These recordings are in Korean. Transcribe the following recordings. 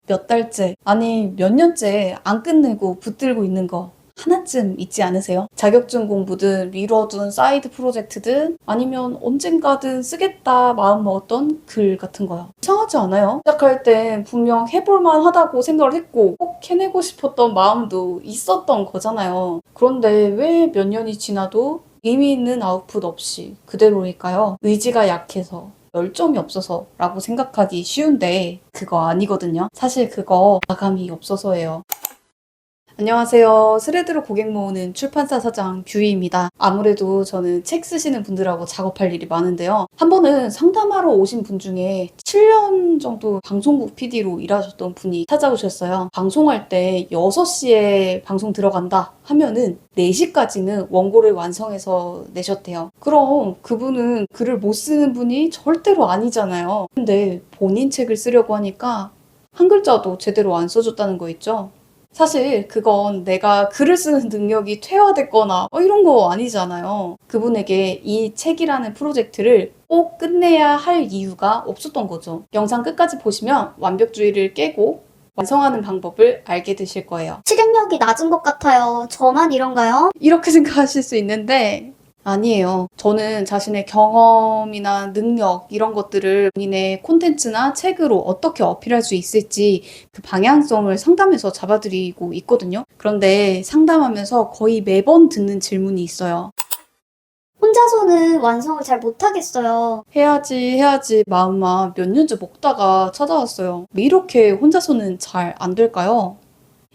몇 달째, 아니 몇 년째 안 끝내고 붙들고 있는 거 하나쯤 있지 않으세요? 자격증 공부든 미뤄둔 사이드 프로젝트든 아니면 언젠가든 쓰겠다 마음먹었던 글 같은 거요. 이상하지 않아요? 시작할 땐 분명 해볼만 하다고 생각을 했고 꼭 해내고 싶었던 마음도 있었던 거잖아요. 그런데 왜 몇 년이 지나도 의미 있는 아웃풋 없이 그대로일까요? 의지가 약해서, 열정이 없어서 라고 생각하기 쉬운데 그거 아니거든요. 사실 그거 마감이 없어서예요. 안녕하세요. 스레드로 고객 모으는 출판사 사장 뷰이입니다. 아무래도 저는 책 쓰시는 분들하고 작업할 일이 많은데요. 한 번은 상담하러 오신 분 중에 7년 정도 방송국 PD로 일하셨던 분이 찾아오셨어요. 방송할 때 6시에 방송 들어간다 하면은 4시까지는 원고를 완성해서 내셨대요. 그럼 그분은 글을 못 쓰는 분이 절대로 아니잖아요. 근데 본인 책을 쓰려고 하니까 한 글자도 제대로 안 써줬다는 거 있죠? 사실 그건 내가 글을 쓰는 능력이 퇴화됐거나 이런 거 아니잖아요. 그분에게 이 책이라는 프로젝트를 꼭 끝내야 할 이유가 없었던 거죠. 영상 끝까지 보시면 완벽주의를 깨고 완성하는 방법을 알게 되실 거예요. 실행력이 낮은 것 같아요. 저만 이런가요? 이렇게 생각하실 수 있는데 아니에요. 저는 자신의 경험이나 능력 이런 것들을 본인의 콘텐츠나 책으로 어떻게 어필할 수 있을지 그 방향성을 상담에서 잡아드리고 있거든요. 그런데 상담하면서 거의 매번 듣는 질문이 있어요. 혼자서는 완성을 잘 못하겠어요. 해야지 마음만 몇 년째 먹다가 찾아왔어요. 왜 이렇게 혼자서는 잘 안 될까요?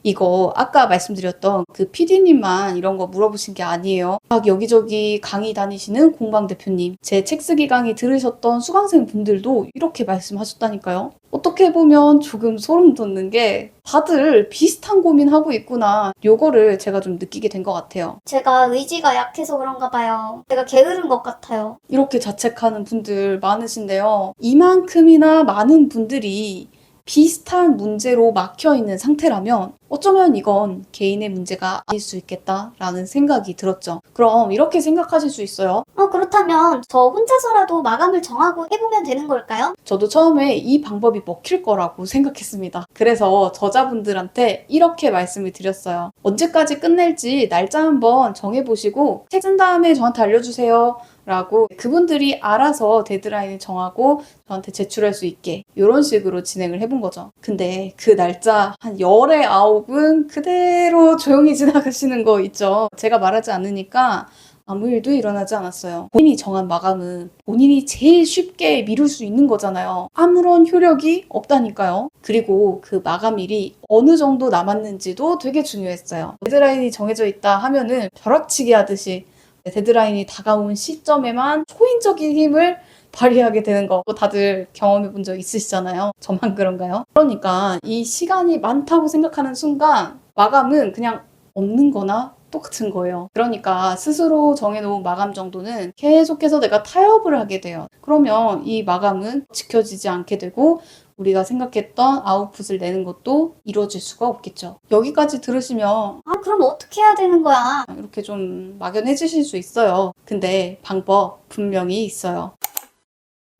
이거 아까 말씀드렸던 그 PD님만 이런 거 물어보신 게 아니에요. 막 여기저기 강의 다니시는 공방 대표님, 제 책 쓰기 강의 들으셨던 수강생 분들도 이렇게 말씀하셨다니까요. 어떻게 보면 조금 소름 돋는 게 다들 비슷한 고민하고 있구나. 요거를 제가 좀 느끼게 된 것 같아요. 제가 의지가 약해서 그런가 봐요. 제가 게으른 것 같아요. 이렇게 자책하는 분들 많으신데요. 이만큼이나 많은 분들이 비슷한 문제로 막혀있는 상태라면 어쩌면 이건 개인의 문제가 아닐 수 있겠다라는 생각이 들었죠. 그럼 이렇게 생각하실 수 있어요. 그렇다면 저 혼자서라도 마감을 정하고 해보면 되는 걸까요? 저도 처음에 이 방법이 먹힐 거라고 생각했습니다. 그래서 저자분들한테 이렇게 말씀을 드렸어요. 언제까지 끝낼지 날짜 한번 정해보시고 책 쓴 다음에 저한테 알려주세요. 라고 그분들이 알아서 데드라인을 정하고 저한테 제출할 수 있게 이런 식으로 진행을 해본 거죠. 근데 그 날짜 한 열의 9은 그대로 조용히 지나가시는 거 있죠. 제가 말하지 않으니까 아무 일도 일어나지 않았어요. 본인이 정한 마감은 본인이 제일 쉽게 미룰 수 있는 거잖아요. 아무런 효력이 없다니까요. 그리고 그 마감일이 어느 정도 남았는지도 되게 중요했어요. 데드라인이 정해져 있다 하면은 벼락치기 하듯이 데드라인이 다가온 시점에만 초인적인 힘을 발휘하게 되는 거 다들 경험해 본 적 있으시잖아요. 저만 그런가요? 그러니까 이 시간이 많다고 생각하는 순간 마감은 그냥 없는 거나 똑같은 거예요. 그러니까 스스로 정해놓은 마감 정도는 계속해서 내가 타협을 하게 돼요. 그러면 이 마감은 지켜지지 않게 되고 우리가 생각했던 아웃풋을 내는 것도 이루어질 수가 없겠죠. 여기까지 들으시면 그럼 어떻게 해야 되는 거야? 이렇게 좀 막연해지실 수 있어요. 근데 방법 분명히 있어요.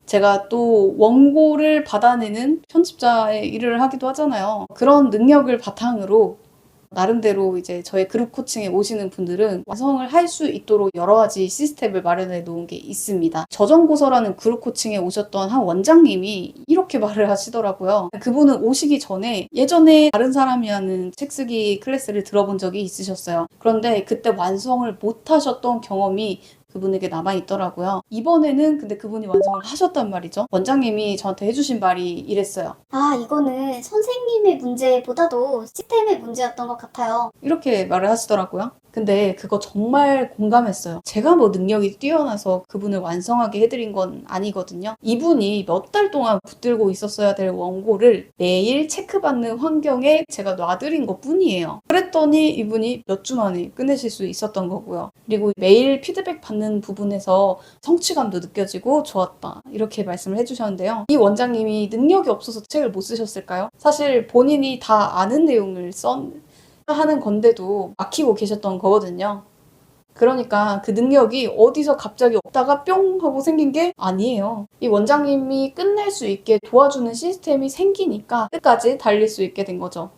제가 또 원고를 받아내는 편집자의 일을 하기도 하잖아요. 그런 능력을 바탕으로 나름대로 이제 저의 그룹 코칭에 오시는 분들은 완성을 할 수 있도록 여러 가지 시스템을 마련해 놓은 게 있습니다. 저정고서라는 그룹 코칭에 오셨던 한 원장님이 이렇게 말을 하시더라고요. 그분은 오시기 전에 예전에 다른 사람이 하는 책 쓰기 클래스를 들어본 적이 있으셨어요. 그런데 그때 완성을 못 하셨던 경험이 그분에게 남아있더라고요. 이번에는 근데 그분이 완성을 하셨단 말이죠. 원장님이 저한테 해주신 말이 이랬어요. 이거는 선생님의 문제보다도 시스템의 문제였던 것 같아요. 이렇게 말을 하시더라고요. 근데 그거 정말 공감했어요. 제가 뭐 능력이 뛰어나서 그분을 완성하게 해드린 건 아니거든요. 이분이 몇 달 동안 붙들고 있었어야 될 원고를 매일 체크받는 환경에 제가 놔드린 것 뿐이에요. 그랬더니 이분이 몇 주 만에 끝내실 수 있었던 거고요. 그리고 매일 피드백 받는 부분에서 성취감도 느껴지고 좋았다. 이렇게 말씀을 해주셨는데요. 이 원장님이 능력이 없어서 책을 못 쓰셨을까요? 사실 본인이 다 아는 내용을 하는 건데도 막히고 계셨던 거거든요. 그러니까 그 능력이 어디서 갑자기 없다가 뿅 하고 생긴 게 아니에요. 이 원장님이 끝낼 수 있게 도와주는 시스템이 생기니까 끝까지 달릴 수 있게 된 거죠.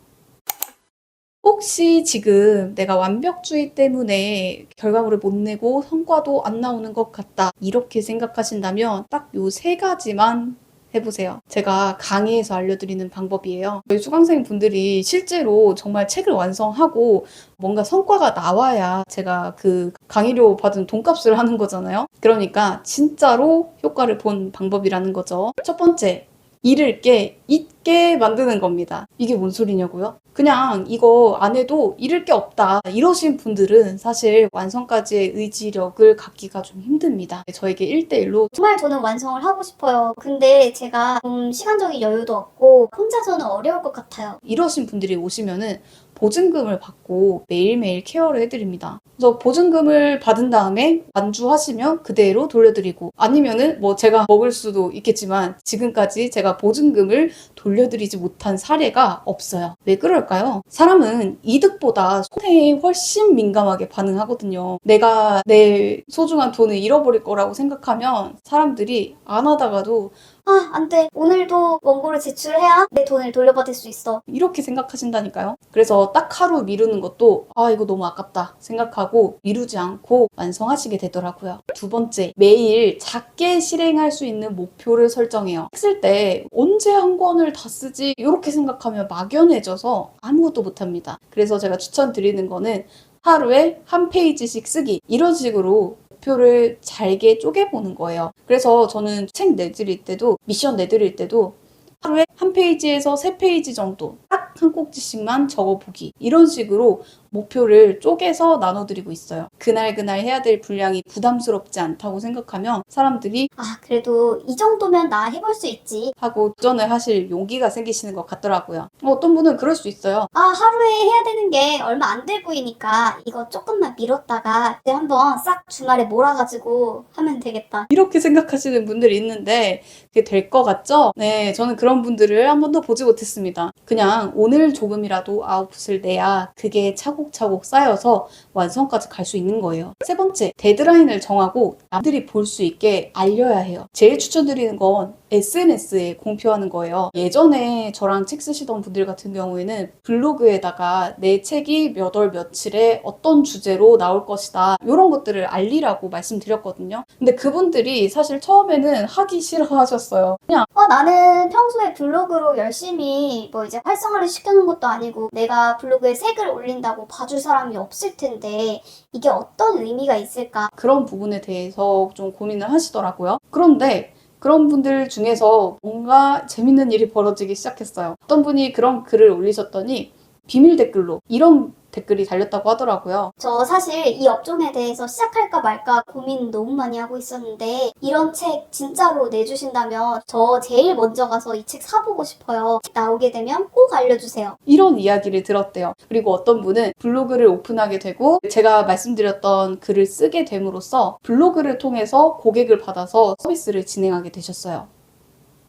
혹시 지금 내가 완벽주의 때문에 결과물을 못 내고 성과도 안 나오는 것 같다, 이렇게 생각하신다면 딱 요 세 가지만 해보세요. 제가 강의에서 알려드리는 방법이에요. 저희 수강생 분들이 실제로 정말 책을 완성하고 뭔가 성과가 나와야 제가 그 강의료 받은 돈값을 하는 거잖아요. 그러니까 진짜로 효과를 본 방법이라는 거죠. 첫 번째, 잃을 게 있게 만드는 겁니다. 이게 뭔 소리냐고요? 그냥 이거 안 해도 잃을 게 없다, 이러신 분들은 사실 완성까지의 의지력을 갖기가 좀 힘듭니다. 저에게 1대1로 정말 저는 완성을 하고 싶어요. 근데 제가 좀 시간적인 여유도 없고 혼자서는 어려울 것 같아요. 이러신 분들이 오시면은 보증금을 받고 매일매일 케어를 해드립니다. 그래서 보증금을 받은 다음에 완주하시면 그대로 돌려드리고, 아니면은 뭐 제가 먹을 수도 있겠지만 지금까지 제가 보증금을 돌려드리지 못한 사례가 없어요. 왜 그럴까요? 사람은 이득보다 손해에 훨씬 민감하게 반응하거든요. 내가 내 소중한 돈을 잃어버릴 거라고 생각하면 사람들이 안 하다가도 아, 안 돼. 오늘도 원고를 제출해야 내 돈을 돌려받을 수 있어. 이렇게 생각하신다니까요. 그래서 딱 하루 미루는 것도 이거 너무 아깝다 생각하고 미루지 않고 완성하시게 되더라고요. 두 번째, 매일 작게 실행할 수 있는 목표를 설정해요. 책 쓸 때 언제 한 권을 다 쓰지, 이렇게 생각하면 막연해져서 아무것도 못합니다. 그래서 제가 추천드리는 거는 하루에 한 페이지씩 쓰기, 이런 식으로 목표를 잘게 쪼개보는 거예요. 그래서 저는 책 내드릴 때도, 미션 내드릴 때도 하루에 한 페이지에서 3페이지 정도 딱 한 꼭지씩만 적어보기, 이런 식으로 목표를 쪼개서 나눠드리고 있어요. 그날 해야 될 분량이 부담스럽지 않다고 생각하면 사람들이 아, 그래도 이 정도면 나 해볼 수 있지. 하고 도전을 하실 용기가 생기시는 것 같더라고요. 어떤 분은 그럴 수 있어요. 아, 하루에 해야 되는 게 얼마 안 돼 보이니까 이거 조금만 미뤘다가 이제 한번 싹 주말에 몰아가지고 하면 되겠다. 이렇게 생각하시는 분들이 있는데 그게 될 것 같죠? 네, 저는 그런 분들을 한 번도 보지 못했습니다. 그냥 오늘 조금이라도 아웃풋을 내야 그게 차곡차곡 쌓여서 완성까지 갈 수 있는 거예요. 세 번째, 데드라인을 정하고 남들이 볼 수 있게 알려야 해요. 제일 추천드리는 건 SNS에 공표하는 거예요. 예전에 저랑 책 쓰시던 분들 같은 경우에는 블로그에다가 내 책이 몇 월 며칠에 어떤 주제로 나올 것이다, 이런 것들을 알리라고 말씀드렸거든요. 근데 그분들이 사실 처음에는 하기 싫어하셨어요. 그냥 나는 평소에 블로그로 열심히 뭐 이제 활성화를 시켜놓은 것도 아니고 내가 블로그에 색을 올린다고 봐줄 사람이 없을 텐데 이게 어떤 의미가 있을까? 그런 부분에 대해서 좀 고민을 하시더라고요. 그런데 그런 분들 중에서 뭔가 재밌는 일이 벌어지기 시작했어요. 어떤 분이 그런 글을 올리셨더니 비밀 댓글로 이런 댓글이 달렸다고 하더라고요. 저 사실 이 업종에 대해서 시작할까 말까 고민 너무 많이 하고 있었는데 이런 책 진짜로 내주신다면 저 제일 먼저 가서 이 책 사보고 싶어요. 책 나오게 되면 꼭 알려주세요. 이런 이야기를 들었대요. 그리고 어떤 분은 블로그를 오픈하게 되고 제가 말씀드렸던 글을 쓰게 됨으로써 블로그를 통해서 고객을 받아서 서비스를 진행하게 되셨어요.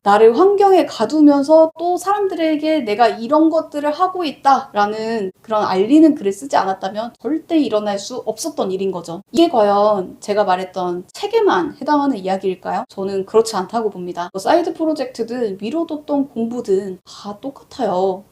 나를 환경에 가두면서 또 사람들에게 내가 이런 것들을 하고 있다라는 그런 알리는 글을 쓰지 않았다면 절대 일어날 수 없었던 일인 거죠. 이게 과연 제가 말했던 책에만 해당하는 이야기일까요? 저는 그렇지 않다고 봅니다. 사이드 프로젝트든 미뤄뒀던 공부든 다 똑같아요.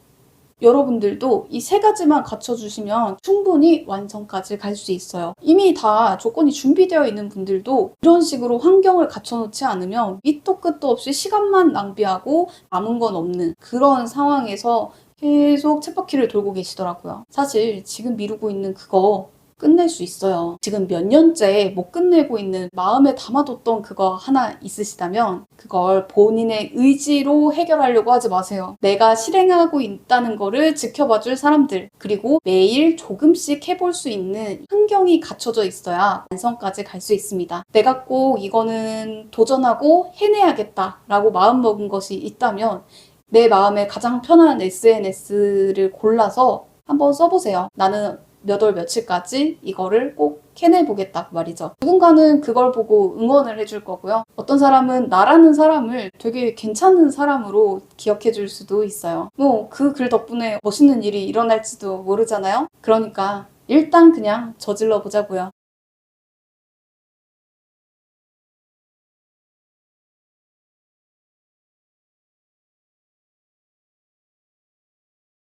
여러분들도 이 세 가지만 갖춰주시면 충분히 완성까지 갈 수 있어요. 이미 다 조건이 준비되어 있는 분들도 이런 식으로 환경을 갖춰놓지 않으면 밑도 끝도 없이 시간만 낭비하고 남은 건 없는 그런 상황에서 계속 쳇바퀴를 돌고 계시더라고요. 사실 지금 미루고 있는 그거 끝낼 수 있어요. 지금 몇 년째 못 끝내고 있는 마음에 담아뒀던 그거 하나 있으시다면 그걸 본인의 의지로 해결하려고 하지 마세요. 내가 실행하고 있다는 거를 지켜봐줄 사람들, 그리고 매일 조금씩 해볼 수 있는 환경이 갖춰져 있어야 완성까지 갈 수 있습니다. 내가 꼭 이거는 도전하고 해내야겠다라고 마음먹은 것이 있다면 내 마음에 가장 편한 SNS를 골라서 한번 써보세요. 나는 몇 월 며칠까지 이거를 꼭 해내보겠다 말이죠. 누군가는 그걸 보고 응원을 해줄 거고요. 어떤 사람은 나라는 사람을 되게 괜찮은 사람으로 기억해 줄 수도 있어요. 뭐 그 글 덕분에 멋있는 일이 일어날지도 모르잖아요. 그러니까 일단 그냥 저질러 보자고요.